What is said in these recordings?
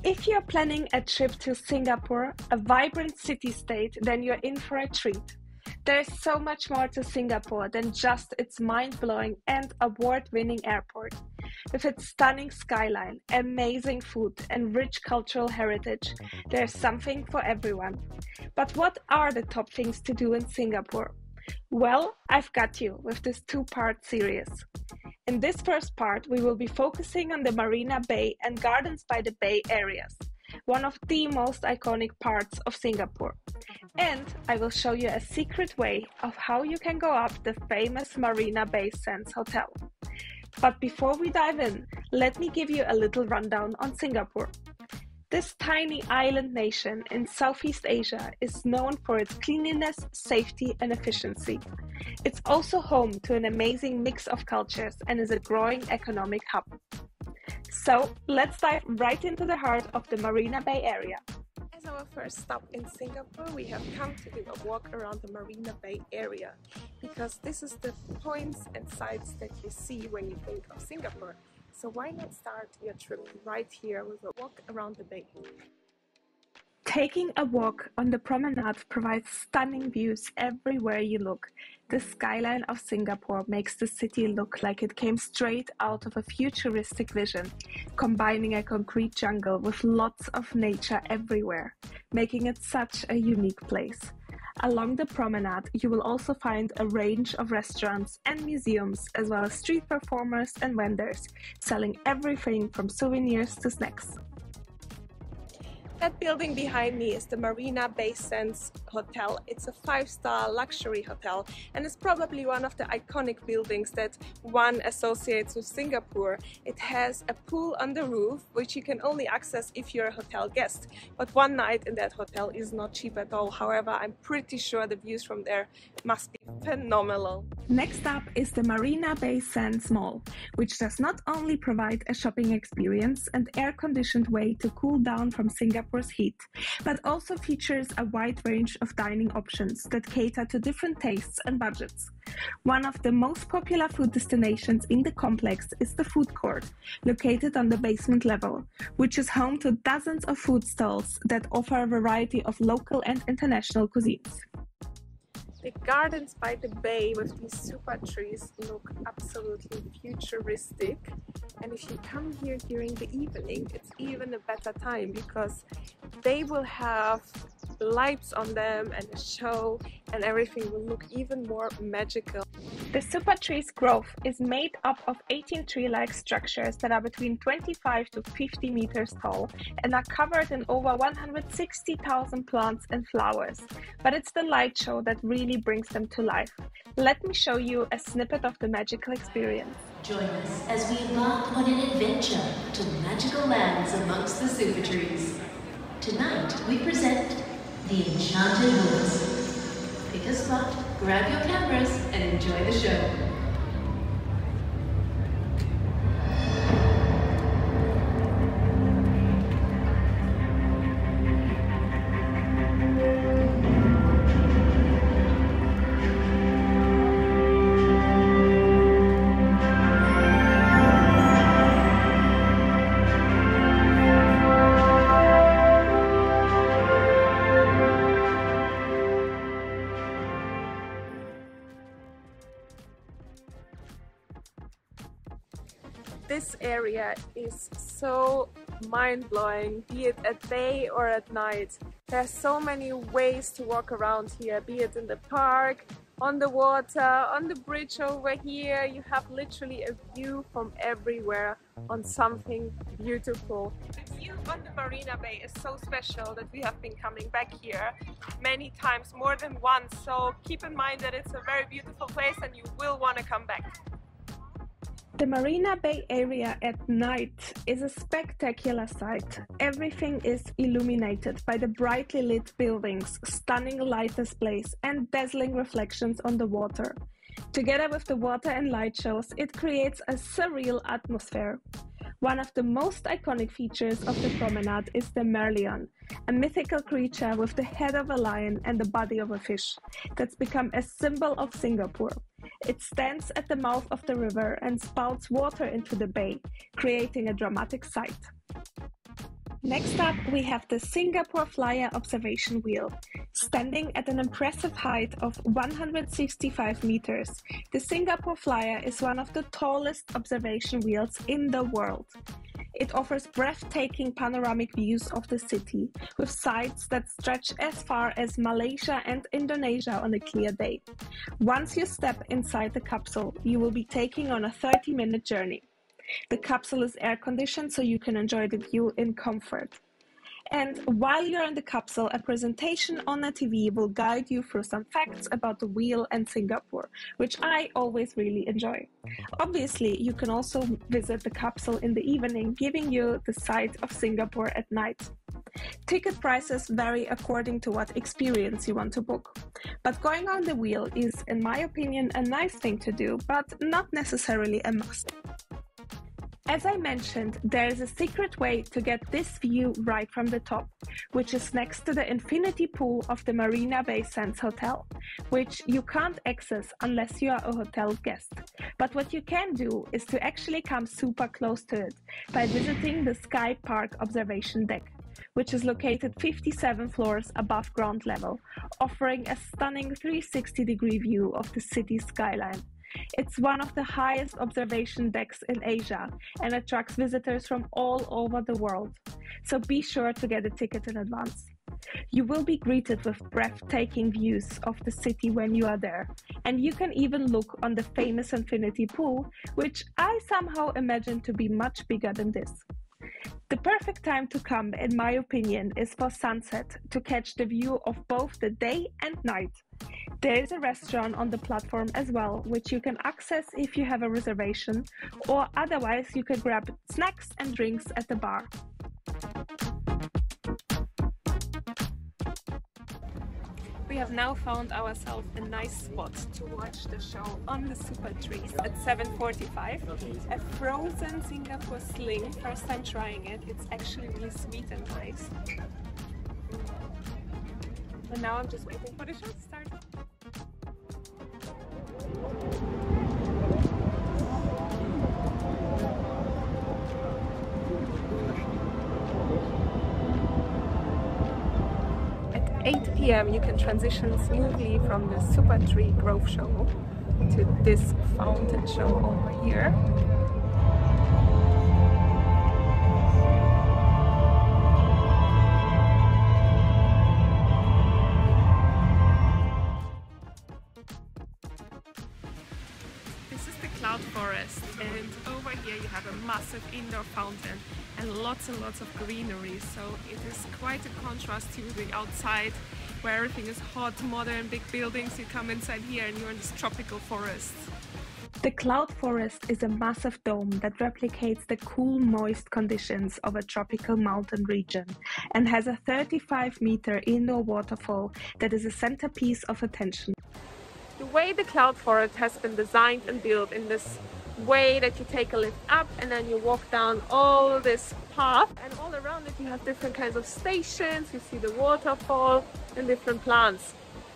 If you're planning a trip to Singapore, a vibrant city-state, then you're in for a treat. There's so much more to Singapore than just its mind-blowing and award-winning airport. With its stunning skyline, amazing food, and rich cultural heritage, there's something for everyone. But what are the top things to do in Singapore? Well, I've got you with this two-part series. In this first part, we will be focusing on the Marina Bay and Gardens by the Bay areas, one of the most iconic parts of Singapore. And I will show you a secret way of how you can go up the famous Marina Bay Sands Hotel. But before we dive in, let me give you a little rundown on Singapore. This tiny island nation in Southeast Asia is known for its cleanliness, safety, and efficiency. It's also home to an amazing mix of cultures and is a growing economic hub. So let's dive right into the heart of the Marina Bay area. As our first stop in Singapore, we have come to do a walk around the Marina Bay area because this is the points and sites that you see when you think of Singapore. So why not start your trip right here with a walk around the bay? Taking a walk on the promenade provides stunning views everywhere you look. The skyline of Singapore makes the city look like it came straight out of a futuristic vision, combining a concrete jungle with lots of nature everywhere, making it such a unique place. Along the promenade, you will also find a range of restaurants and museums, as well as street performers and vendors, selling everything from souvenirs to snacks. That building behind me is the Marina Bay Sands Hotel. It's a 5-star luxury hotel and it's probably one of the iconic buildings that one associates with Singapore. It has a pool on the roof, which you can only access if you're a hotel guest. But one night in that hotel is not cheap at all. However, I'm pretty sure the views from there must be phenomenal. Next up is the Marina Bay Sands Mall, which does not only provide a shopping experience and air-conditioned way to cool down from Singapore's heat, but also features a wide range of dining options that cater to different tastes and budgets. One of the most popular food destinations in the complex is the food court, located on the basement level, which is home to dozens of food stalls that offer a variety of local and international cuisines. The gardens by the bay with these super trees look absolutely futuristic, and if you come here during the evening, it's even a better time because they will have lights on them and a show, and everything will look even more magical. The Supertree Grove is made up of 18 tree-like structures that are between 25 to 50 meters tall and are covered in over 160,000 plants and flowers. But it's the light show that really brings them to life. Let me show you a snippet of the magical experience. Join us as we embark on an adventure to magical lands amongst the super trees. Tonight we present the Enchanted Woods. Pick a spot, grab your cameras, and enjoy the show. This area is so mind-blowing, be it at day or at night. There's so many ways to walk around here, be it in the park, on the water, on the bridge over here. You have literally a view from everywhere on something beautiful. The view on the Marina Bay is so special that we have been coming back here many times, more than once. So keep in mind that it's a very beautiful place and you will want to come back. The Marina Bay area at night is a spectacular sight. Everything is illuminated by the brightly lit buildings, stunning light displays, and dazzling reflections on the water. Together with the water and light shows, it creates a surreal atmosphere. One of the most iconic features of the promenade is the Merlion, a mythical creature with the head of a lion and the body of a fish that's become a symbol of Singapore. It stands at the mouth of the river and spouts water into the bay, creating a dramatic sight. Next up, we have the Singapore Flyer observation wheel. Standing at an impressive height of 165 meters, the Singapore Flyer is one of the tallest observation wheels in the world. It offers breathtaking panoramic views of the city, with sights that stretch as far as Malaysia and Indonesia on a clear day. Once you step inside the capsule, you will be taking on a 30-minute journey. The capsule is air-conditioned so you can enjoy the view in comfort. And while you're in the capsule, a presentation on a TV will guide you through some facts about the wheel and Singapore, which I always really enjoy. Obviously, you can also visit the capsule in the evening, giving you the sight of Singapore at night. Ticket prices vary according to what experience you want to book. But going on the wheel is, in my opinion, a nice thing to do, but not necessarily a must. As I mentioned, there is a secret way to get this view right from the top, which is next to the infinity pool of the Marina Bay Sands Hotel, which you can't access unless you are a hotel guest. But what you can do is to actually come super close to it by visiting the SkyPark observation deck, which is located 57 floors above ground level, offering a stunning 360-degree view of the city's skyline. It's one of the highest observation decks in Asia and attracts visitors from all over the world. So be sure to get a ticket in advance. You will be greeted with breathtaking views of the city when you are there, and you can even look on the famous infinity pool, which I somehow imagine to be much bigger than this. The perfect time to come, in my opinion, is for sunset to catch the view of both the day and night. There is a restaurant on the platform as well, which you can access if you have a reservation, or otherwise you can grab snacks and drinks at the bar. We have now found ourselves a nice spot to watch the show on the Supertrees at 7:45. A frozen Singapore sling, first time trying it. It's actually really sweet and nice. And now I'm just waiting for the show to start. At 8 p.m. you can transition smoothly from the Supertree Grove show to this fountain show over here. Cloud forest, and over here you have a massive indoor fountain and lots of greenery, so it is quite a contrast to the outside where everything is hot, modern, big buildings. You come inside here and you're in this tropical forest. The cloud forest is a massive dome that replicates the cool, moist conditions of a tropical mountain region and has a 35-meter indoor waterfall that is a centerpiece of attention. The way the cloud forest has been designed and built in this way that you take a lift up and then you walk down all this path, and all around it you have different kinds of stations, you see the waterfall and different plants.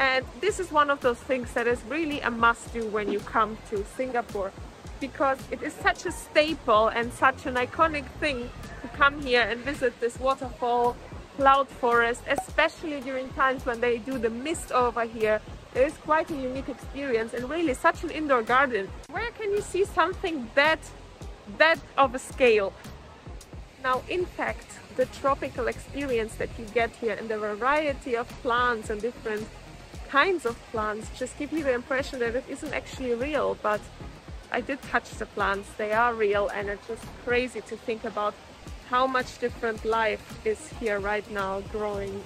And this is one of those things that is really a must-do when you come to Singapore, because it is such a staple and such an iconic thing to come here and visit this waterfall, cloud forest, especially during times when they do the mist over here. It is quite a unique experience, and really such an indoor garden. Where can you see something that of a scale? Now, in fact, the tropical experience that you get here and the variety of plants and different kinds of plants just give you the impression that it isn't actually real, but I did touch the plants, they are real, and it's just crazy to think about how much different life is here right now growing.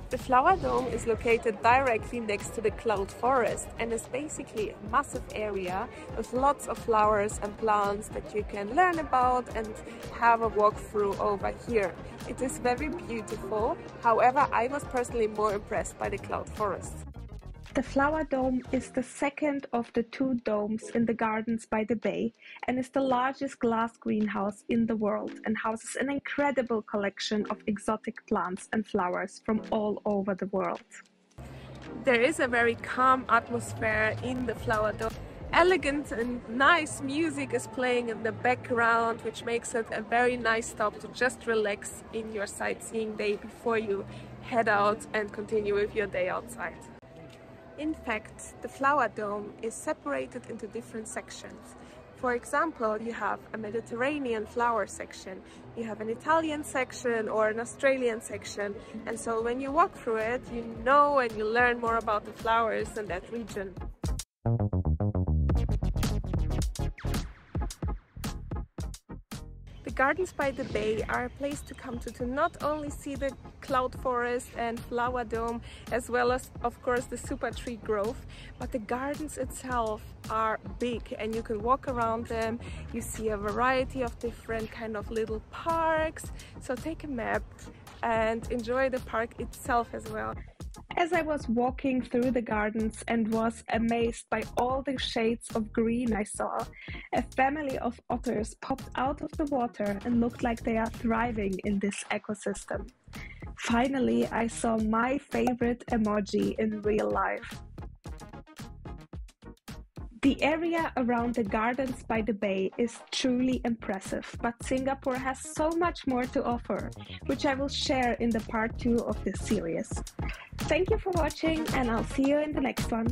The flower dome is located directly next to the cloud forest and is basically a massive area with lots of flowers and plants that you can learn about and have a walk through over here. It is very beautiful, however I was personally more impressed by the cloud forest. The flower dome is the second of the two domes in the gardens by the bay and is the largest glass greenhouse in the world and houses an incredible collection of exotic plants and flowers from all over the world. There is a very calm atmosphere in the flower dome. elegant and nice music is playing in the background, which makes it a very nice stop to just relax in your sightseeing day before you head out and continue with your day outside. In fact, the flower dome is separated into different sections. For example, you have a Mediterranean flower section, you have an Italian section or an Australian section, and so when you walk through it, you know and you learn more about the flowers in that region. The Gardens by the Bay are a place to come to not only see the cloud forest and flower dome, as well as of course the Supertree Grove, but the gardens itself are big and you can walk around them. You see a variety of different kind of little parks, so take a map and enjoy the park itself as well. As I was walking through the gardens and was amazed by all the shades of green I saw, a family of otters popped out of the water and looked like they are thriving in this ecosystem. Finally, I saw my favorite emoji in real life. The area around the Gardens by the Bay is truly impressive, but Singapore has so much more to offer, which I will share in the part 2 of this series. Thank you for watching, and I'll see you in the next one.